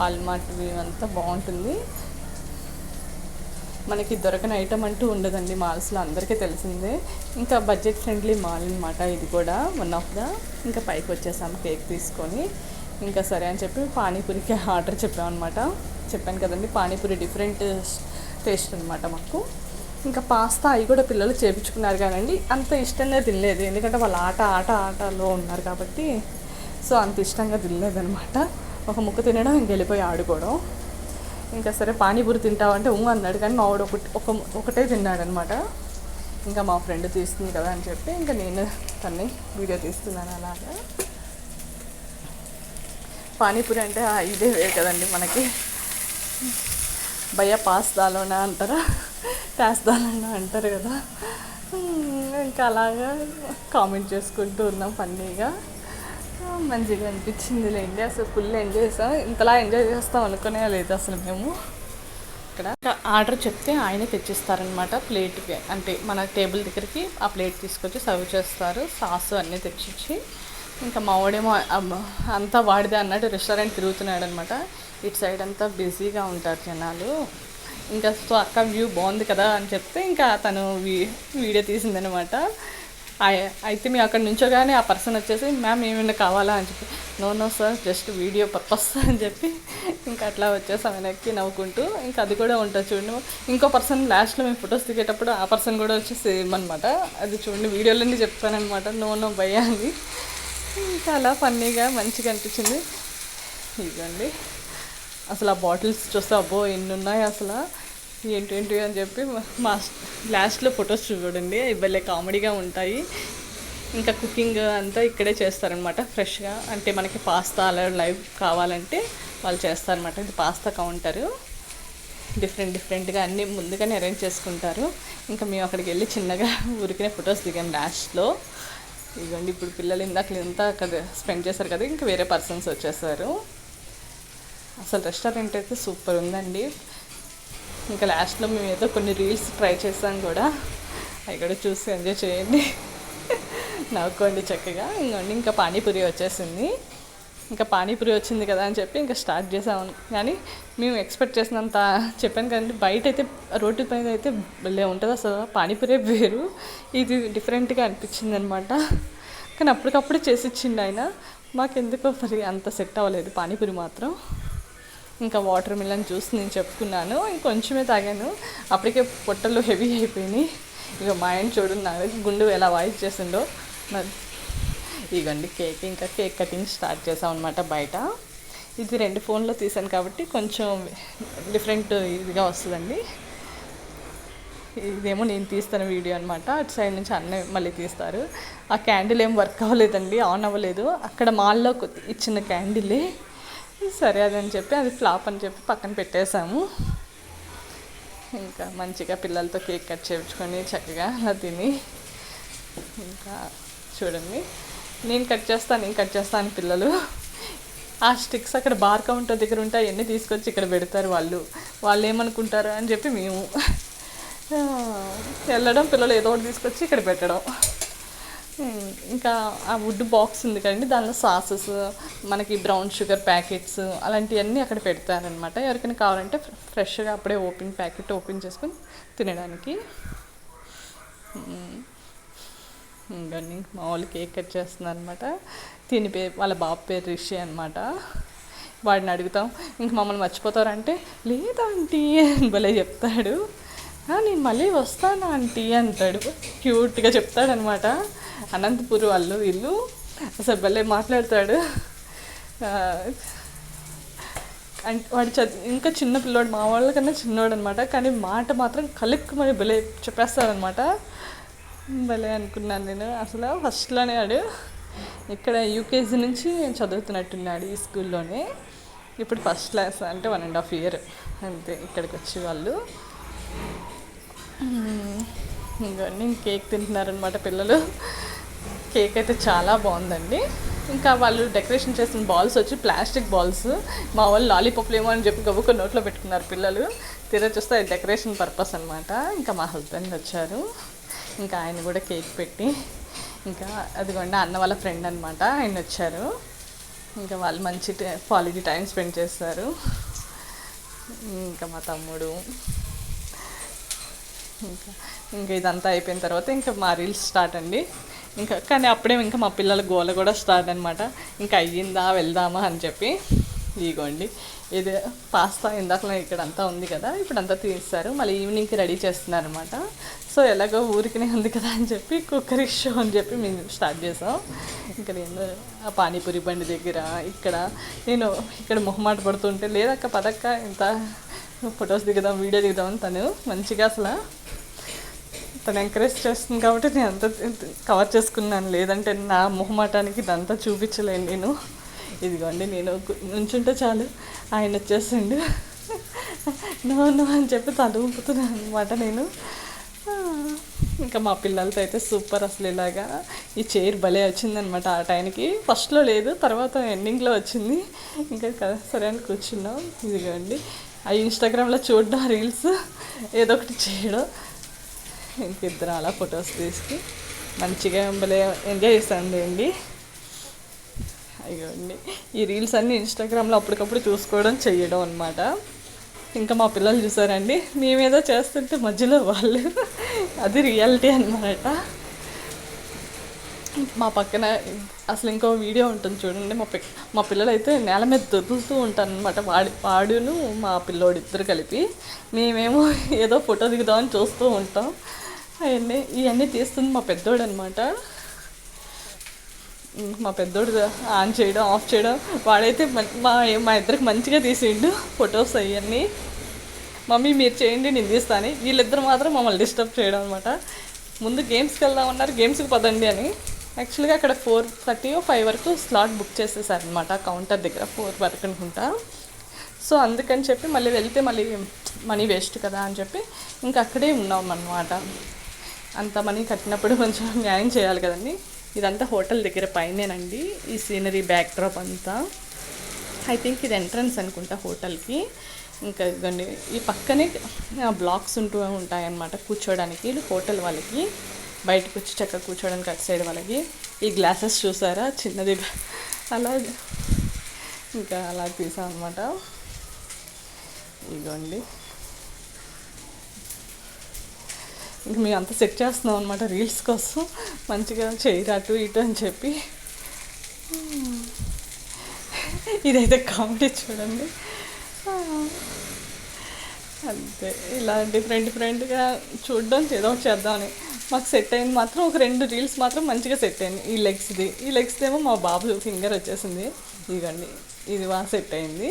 all mart view అంతా బాగుంటుంది. మనకి దొరకని ఐటమ్ అంటూ ఉండదండి మాల్స్లో, అందరికీ తెలిసిందే. ఇంకా బడ్జెట్ ఫ్రెండ్లీ మాల్ అనమాట ఇది కూడా, వన్ ఆఫ్ ద. ఇంకా పైకి వచ్చేసాము కేక్ తీసుకొని. ఇంకా సరే అని చెప్పి పానీపూరికి ఆర్డర్ చెప్పామన్నమాట. చెప్పాను కదండి పానీపూరి డిఫరెంట్ టేస్ట్ అనమాట మాకు. ఇంకా పాస్తా అవి కూడా పిల్లలు చేయించుకున్నారు కానండి, అంత ఇష్టంగా తినలేదు. ఎందుకంటే వాళ్ళు ఆటలో ఉన్నారు కాబట్టి, సో అంత ఇష్టంగా తినలేదనమాట. ఒక ముక్క తినడం ఇంక వెళ్ళిపోయి ఆడుకోవడం. ఇంకా సరే పానీపూరి తింటావంటే అన్నాడు, కానీ మా వాడు ఒకటే తిన్నాడనమాట. ఇంకా మా ఫ్రెండ్ తీస్తుంది కదా అని చెప్పి ఇంకా నేను తన్ని వీడియో తీస్తున్నాను. అలాగా పానీపూరి అంటే ఇదే వేరు కదండి మనకి. భయ్య పాస్తాలోనా అంటారా, పాస్తాలోనా అంటారు కదా. ఇంకా అలాగా కామెంట్ చేసుకుంటూ ఉన్నాం ఫన్నీగా. మంచిగా అనిపించింది లేండి. అసలు ఫుల్ ఎంజాయ్ చేస్తాం. ఇంతలా ఎంజాయ్ చేస్తాం అనుకునే లేదు అసలు మేము. ఇక్కడ ఆర్డర్ చెప్తే ఆయనే తెచ్చిస్తారనమాట ప్లేట్కి, అంటే మన టేబుల్ దగ్గరికి ఆ ప్లేట్ తీసుకొచ్చి సర్వ్ చేస్తారు. సాస్ అన్నీ తెచ్చిచ్చి. ఇంకా మా వాడేమో అంతా వాడిదే అన్నట్టు రెస్టారెంట్ తిరుగుతున్నాడు అనమాట. ఇటు సైడ్ అంతా బిజీగా ఉంటారు జనాలు. ఇంకా సో అక్క వ్యూ బాగుంది కదా అని చెప్తే ఇంకా తను వీడియో తీసిందనమాట. అయితే మేము అక్కడ నుంచోగానే ఆ పర్సన్ వచ్చేసి మ్యామ్ ఏమైనా కావాలా అని చెప్పి, no sir just video purpose అని చెప్పి ఇంకా అట్లా వచ్చేసాం వెనక్కి నవ్వుకుంటూ. ఇంకా అది కూడా ఉంటుంది చూడండి. ఇంకో పర్సన్ లాస్ట్లో మేము ఫొటోస్ దిగేటప్పుడు ఆ పర్సన్ కూడా వచ్చి సేమ్ అనమాట. అది చూడండి వీడియోలన్నీ చెప్తానమాట, నో భయ్యా అని. ఇంకా అలా ఫన్నీగా మంచిగా అనిపించింది. ఇదండి అసలు ఆ బాటిల్స్ చూస్తే అబ్బో ఎన్ని ఉన్నాయి అసలు, ఏంటి అని చెప్పి మా లాస్ట్లో ఫొటోస్ చూడండి, ఇవ్వలే కామెడీగా ఉంటాయి. ఇంకా కుకింగ్ అంతా ఇక్కడే చేస్తారనమాట ఫ్రెష్గా. అంటే మనకి పాస్తా అలా లైవ్ కావాలంటే వాళ్ళు చేస్తారనమాట. ఇది పాస్తా కౌంటరు. డిఫరెంట్గా అన్నీ ముందుగానే అరేంజ్ చేసుకుంటారు. ఇంకా మేము అక్కడికి వెళ్ళి చిన్నగా ఊరికినే ఫొటోస్ దిగాం లాస్ట్లో. ఇదిగోండి ఇప్పుడు పిల్లలు ఇంత కదా స్పెండ్ చేశారు కదా, ఇంకా వేరే పర్సన్స్ వచ్చేసారు. అసలు రెస్టారెంట్ అయితే సూపర్ ఉందండి. ఇంకా లాస్ట్లో మేము ఏదో కొన్ని రీల్స్ ట్రై చేసాం కూడా, అవి కూడా చూసి ఎంజాయ్ చేయండి, నవ్వుకోండి చక్కగా. ఇంకోండి ఇంకా పానీపూరి వచ్చేసింది. ఇంకా పానీపూరి వచ్చింది కదా అని చెప్పి ఇంకా స్టార్ట్ చేసాము. కానీ మేము ఎక్స్పెక్ట్ చేసినంత చెప్పాను కదండి, బయట అయితే రోడ్డు పైన అయితే భలే ఉంటుంది అసలు. పానీపూరే వేరు, ఇది డిఫరెంట్గా అనిపించింది అనమాట. కానీ అప్పటికప్పుడే చేసి ఇచ్చిండు ఆయన. మాకెందుకో మరి అంత సెట్ అవ్వలేదు పానీపూరి మాత్రం. ఇంకా వాటర్ మిలన్ జ్యూస్ నేను చెప్పుకున్నాను, ఇంకొంచెమే తాగాను, అప్పటికే పొట్టలు హెవీ అయిపోయినాయి. ఇక మా ఆయన చూడండి నాకు గుండు ఎలా వాయిస్ చేసిండో. ఇగండి ఇంకా కేక్ కటింగ్ స్టార్ట్ చేసాం అనమాట బయట. ఇది 2 ఫోన్లో తీసాను కాబట్టి కొంచెం డిఫరెంట్ ఇదిగా వస్తుందండి. ఇదేమో నేను తీస్తాను వీడియో అనమాట, అటు సైడ్ నుంచి అన్నీ మళ్ళీ తీస్తారు. ఆ క్యాండిల్ ఏం వర్క్ అవ్వలేదండి, ఆన్ అవ్వలేదు. అక్కడ మాల్లో ఇచ్చిన క్యాండిలే, సరే అదని చెప్పి అది ఫ్లాప్ అని చెప్పి పక్కన పెట్టేశాము. ఇంకా మంచిగా పిల్లలతో కేక్ కట్ చేయించుకొని చక్కగా అలా తిని, ఇంకా చూడండి నేను కట్ చేస్తాను పిల్లలు ఆ స్టిక్స్ అక్కడ బార్ కౌంటర్ దగ్గర ఉంటే అవన్నీ తీసుకొచ్చి ఇక్కడ పెడతారు. వాళ్ళు ఏమనుకుంటారు అని చెప్పి మేము వెళ్ళడం, పిల్లలు ఏదో ఒకటి తీసుకొచ్చి ఇక్కడ పెట్టడం. ఇంకా ఆ వుడ్ బాక్స్ ఉంది కదండి, దానిలో సాసెస్, మనకి బ్రౌన్ షుగర్ ప్యాకెట్స్ అలాంటివన్నీ అక్కడ పెడతారనమాట. ఎవరికైనా కావాలంటే ఫ్రెష్గా అప్పుడే ప్యాకెట్ ఓపెన్ చేసుకొని తినడానికి. ఇంకా మా వాళ్ళు కేక్ కట్ చేస్తున్నారు అనమాట. వాళ్ళ బాబు పేరు రిషి అనమాట. వాడిని అడుగుతాం, ఇంక మమ్మల్ని మర్చిపోతారంటే లేదా ఆంటీ అని భలే చెప్తాడు. నేను మళ్ళీ వస్తాను ఆంటీ అంటాడు, క్యూట్గా చెప్తాడనమాట. అనంతపూర్ వాళ్ళు వీళ్ళు, అసలు భలే మాట్లాడతాడు. అంటే వాడు ఇంకా చిన్న పిల్లోడు, మా వాళ్ళకన్నా చిన్నోడు అనమాట. కానీ మాట మాత్రం కలుక్కు మరి భలే చెప్పేస్తాడనమాట. భలే అనుకున్నాను నేను అసలు. ఫస్ట్లోనే వాడు ఇక్కడ యూకేజీ నుంచి చదువుతున్నట్టున్నాడు ఈ స్కూల్లోనే. ఇప్పుడు ఫస్ట్ క్లాస్, అంటే 1.5 years అంతే ఇక్కడికి వచ్చి వాళ్ళు. ఇవన్నీ కేక్ తింటున్నారనమాట పిల్లలు. కేక్ అయితే చాలా బాగుందండి. ఇంకా వాళ్ళు డెకరేషన్ చేసిన బాల్స్ వచ్చి ప్లాస్టిక్ బాల్స్. మా వాళ్ళు లాలీపాప్లు ఏమో అని చెప్పి గబుక్క నోట్లో పెట్టుకున్నారు పిల్లలు. తీరా చూస్తే అది డెకరేషన్ పర్పస్ అనమాట. ఇంకా మా హస్బెండ్ వచ్చారు, ఇంకా ఆయన కూడా కేక్ పెట్టి, ఇంకా అదిగోండి అన్న వాళ్ళ ఫ్రెండ్ అనమాట, ఆయన వచ్చారు. ఇంకా వాళ్ళు మంచి క్వాలిటీ టైం స్పెండ్ చేస్తారు. ఇంకా మా తమ్ముడు, ఇంకా ఇదంతా అయిపోయిన తర్వాత ఇంకా మా రీల్స్ స్టార్ట్ అండి. కానీ అప్పుడే ఇంకా మా పిల్లల గోల కూడా స్టార్ట్ అనమాట. ఇంకా అయ్యిందా వెళ్దామా అని చెప్పి. ఇదిగోండి, ఇది పాస్తా ఇందాక ఇక్కడ అంతా ఉంది కదా, ఇప్పుడు అంతా తీస్తారు, మళ్ళీ ఈవినింగ్కి రెడీ చేస్తున్నారు అనమాట. సో ఎలాగో ఊరికనే ఉంది కదా అని చెప్పి కుక్కరీ షో అని చెప్పి మేము స్టార్ట్ చేసాం. ఇంకా నేను ఆ పానీపూరి బండి దగ్గర నేను ఇక్కడ మొహమాట పడుతుంటే, లేదక్క పదక్క ఇంత ఫొటోస్ దిగుదాం, వీడియో దిగుదామని తను మంచిగా తను ఎంకరేజ్ చేస్తుంది కాబట్టి నేను అంతా కవర్ చేసుకున్నాను, లేదంటే నా మొహమాటానికి ఇదంతా చూపించలేను నేను. ఇదిగోండి, నేను నుంచుంటే చాలు ఆయన వచ్చేసిండు, నో అని చెప్పి తల ఊపుతున్నాను అనమాట నేను. ఇంకా మా పిల్లలతో అయితే సూపర్, అసలు ఇలాగా ఈ చైర్ భలే వచ్చిందనమాట. ఆ టైంకి ఫస్ట్లో లేదు, తర్వాత ఎండింగ్లో వచ్చింది. ఇంకా సరే అని కూర్చున్నాం. ఇదిగోండి, ఆ ఇన్స్టాగ్రామ్లో చూడడం, రీల్స్ ఏదో ఒకటి చేయడం, ఇంకిద్దరం అలా ఫొటోస్ తీసుకు మంచిగా భలే ఎంజాయ్ చేస్తాను అండి. అయ్యోండి, ఈ రీల్స్ అన్నీ ఇన్స్టాగ్రామ్లో అప్పటికప్పుడు చూసుకోవడం, చేయడం అనమాట. ఇంకా మా పిల్లలు చూసారండి, మేమేదో చేస్తుంటే మధ్యలో వాళ్ళు, అది రియాలిటీ అనమాట. మా పక్కన అసలు ఇంకో వీడియో ఉంటుంది చూడండి, మా పిల్లలు అయితే నేల మీద దొరుకుతూ ఉంటారు అనమాట, వాడును మా పిల్లోడు ఇద్దరు కలిపి. మేమేమో ఏదో ఫోటో దిగుదామని చూస్తూ ఉంటాం. ఇవన్నీ తీస్తుంది మా పెద్దోడు అనమాట. మా పెద్దోడు ఆన్ చేయడం, ఆఫ్ చేయడం, వాడైతే మా ఇద్దరికి మంచిగా తీసిండు ఫొటోస్ అవన్నీ. మమ్మీ మీరు చేయండి నేను తీస్తాను, వీళ్ళిద్దరు మాత్రం మమ్మల్ని డిస్టర్బ్ చేయడం అనమాట. ముందు గేమ్స్కి వెళ్దామన్నారు, గేమ్స్కి పదండి అని. యాక్చువల్గా అక్కడ 4:30 or 5 వరకు స్లాట్ బుక్ చేసేసారనమాట కౌంటర్ దగ్గర, 4 వరకు అనుకుంటా. సో అందుకని చెప్పి మళ్ళీ వెళ్తే మళ్ళీ మనీ వేస్ట్ కదా అని చెప్పి ఇంకా అక్కడే ఉన్నాం అన్నమాట. అంత మనీ కట్టినప్పుడు కొంచెం న్యాయం చేయాలి కదండి. ఇదంతా హోటల్ దగ్గర పైనేనండి, ఈ సీనరీ బ్యాక్ డ్రాప్ అంతా. ఐ థింక్ ఇది ఎంట్రన్స్ అనుకుంటా హోటల్కి. ఇంకా ఇదండి, ఈ పక్కనే బ్లాక్స్ ఉంటాయన్నమాట కూర్చోడానికి, హోటల్ వాళ్ళకి. బయటకు వచ్చి చక్కగా కూర్చోడానికి అటు సైడ్ వాళ్ళకి. ఈ గ్లాసెస్ చూసారా చిన్నది, అలా ఇంకా అలా తీసాం అనమాట. ఇదిగోండి, ఇంక మేము అంతా సెట్ చేస్తున్నాం అనమాట రీల్స్ కోసం, మంచిగా చేయరు అటు ఇటు అని చెప్పి. ఇదైతే కామెడీ చూడండి. అంతే, ఇలా డిఫరెంట్గా చూడడం, ఏదో ఒకటి చేద్దామని. మాకు సెట్ అయింది మాత్రం ఒక 2 రీల్స్ మాత్రం మంచిగా సెట్ అయింది. ఈ లెగ్స్ది ఏమో మా బాబు ఫింగర్ వచ్చేసింది. ఇదిగోండి, ఇది బాగా సెట్ అయింది,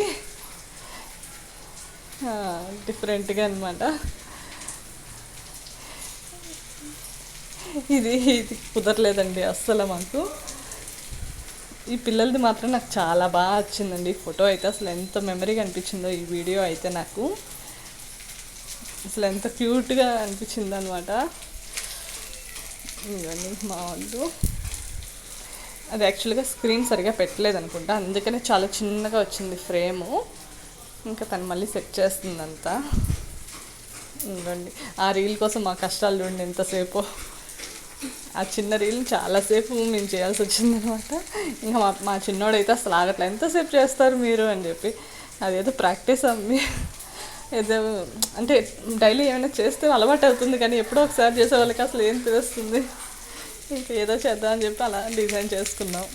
డిఫరెంట్గా అనమాట. ఇది కుదరలేదండి అస్సలు మాకు. ఈ పిల్లలది మాత్రం నాకు చాలా బాగా వచ్చిందండి ఫోటో అయితే. అసలు ఎంత మెమరీగా అనిపించిందో ఈ వీడియో అయితే నాకు, అసలు ఎంత క్యూట్గా అనిపించింది అనమాట. ఇవన్నీ మా వాళ్ళు, అది యాక్చువల్గా స్క్రీన్ సరిగా పెట్టలేదు అనుకుంటా, అందుకనే చాలా చిన్నగా వచ్చింది ఫ్రేము. ఇంకా తను మళ్ళీ సెట్ చేస్తుందంతా. ఇవ్వండి, ఆ రీల్ కోసం మా కష్టాలు చూడండి ఎంతసేపు. ఆ చిన్న రీల్ చాలాసేపు మేము చేయాల్సి వచ్చిందనమాట. ఇంకా మా చిన్నోడైతే అసలు ఆగట్లేదు, ఎంతసేపు చేస్తారు మీరు అని చెప్పి. అదేదో ప్రాక్టీస్ అమ్మి, ఏదో అంటే డైలీ ఏమైనా చేస్తే అలవాటు అవుతుంది, కానీ ఎప్పుడో ఒకసారి చేసే వాళ్ళకి అసలు ఏం తెలుస్తుంది. ఇంకా ఏదో చేద్దామని చెప్పి అలా డిజైన్ చేసుకున్నాం.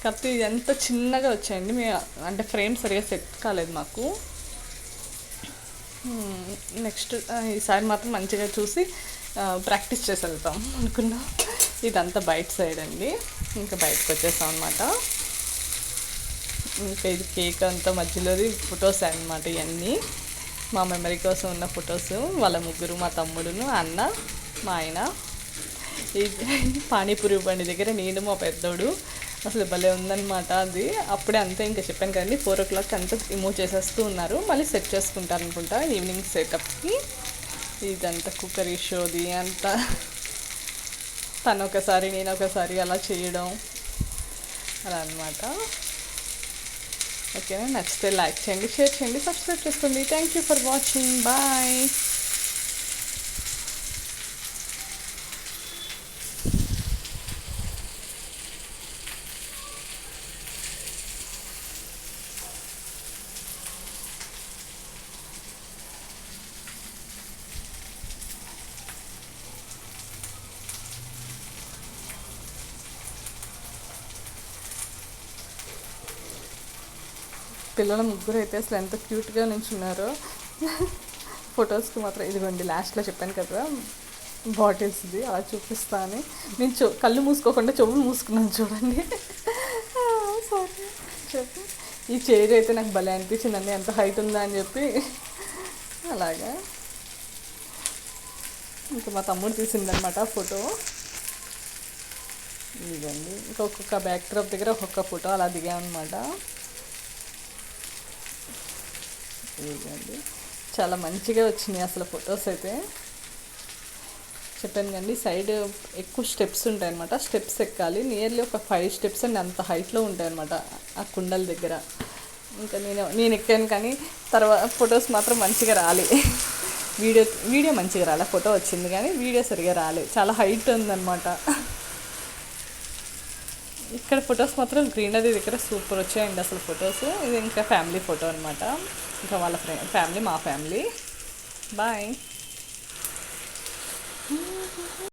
కాకపోతే ఇది ఎంత చిన్నగా వచ్చాయండి, మేము అంటే ఫ్రేమ్ సరిగా సెట్ కాలేదు మాకు. నెక్స్ట్ ఈసారి మాత్రం మంచిగా చూసి ప్రాక్టీస్ చేసి వెళ్తాం అనుకున్నాం. ఇదంతా బయట సైడ్ అండి, ఇంకా బయటకు వచ్చేసాం అనమాట. ఇంకా ఇది కేక్ అంతా మధ్యలోది ఫొటోస్ అనమాట. ఇవన్నీ మా మెమరీ కోసం ఉన్న ఫొటోస్. వాళ్ళ ముగ్గురు, మా తమ్ముడును, అన్న, మా ఆయన. ఈ పానీపూరి బండి దగ్గర నేను, మా పెద్దోడు. అసలు భలే ఉందన్నమాట అది. అప్పుడే అంతే, ఇంకా చెప్పాను కదండి 4 o'clock అంతా రిమూవ్ చేసేస్తూ ఉన్నారు, మళ్ళీ సెట్ చేసుకుంటారు అనుకుంటా ఈవినింగ్ సెటప్కి. ఇదంతా కుక్కరీ షోది అంతా, తను ఒకసారి నేను ఒకసారి అలా చేయడం అలా అనమాట. ఓకేనా, నచ్చితే లైక్ చేయండి, షేర్ చేయండి, సబ్స్క్రైబ్ చేసుకోండి. Thank you for watching, bye. పిల్లల ముగ్గురు అయితే అసలు ఎంత క్యూట్గా నించున్నారో. ఫొటోస్కి మాత్రం ఇదిగోండి లాస్ట్లో చెప్పాను కదా బాటిల్స్ది అలా చూపిస్తా అని. నేను కళ్ళు మూసుకోకుండా చెవులు మూసుకున్నాను చూడండి. సారీ చెప్పి ఈ చైర్ అయితే నాకు భలే అనిపించిందండి, ఎంత హైట్ ఉందా అని చెప్పి. అలాగా ఇంకా మా తమ్ముడు తీసిందనమాట ఫోటో. ఇదండి ఇంకా ఒక్కొక్క బ్యాక్ డ్రాప్ దగ్గర ఒక్కొక్క ఫోటో అలా దిగామన్నమాట. ఇదండి చాలా మంచిగా వచ్చినాయి అసలు ఫొటోస్ అయితే. చెప్పాను కండి సైడ్ ఎక్కువ స్టెప్స్ ఉంటాయన్నమాట, స్టెప్స్ ఎక్కాలి. నియర్లీ ఒక 5 స్టెప్స్ అండి అంత హైట్లో ఉంటాయన్నమాట ఆ కుండల దగ్గర. ఇంకా నేను ఎక్కాను కానీ తర్వాత ఫొటోస్ మాత్రం మంచిగా రాలే. వీడియో మంచిగా రాలే, ఫోటో వచ్చింది కానీ వీడియో సరిగా రాలే, చాలా హైట్ ఉందన్నమాట. ఇక్కడ ఫొటోస్ మాత్రం గ్రీనరీ దగ్గర సూపర్ వచ్చాయండి అసలు ఫొటోస్. ఇది ఇంకా ఫ్యామిలీ ఫోటో అనమాట, ఇంకా వాళ్ళ ఫ్యామిలీ మా ఫ్యామిలీ. బాయ్.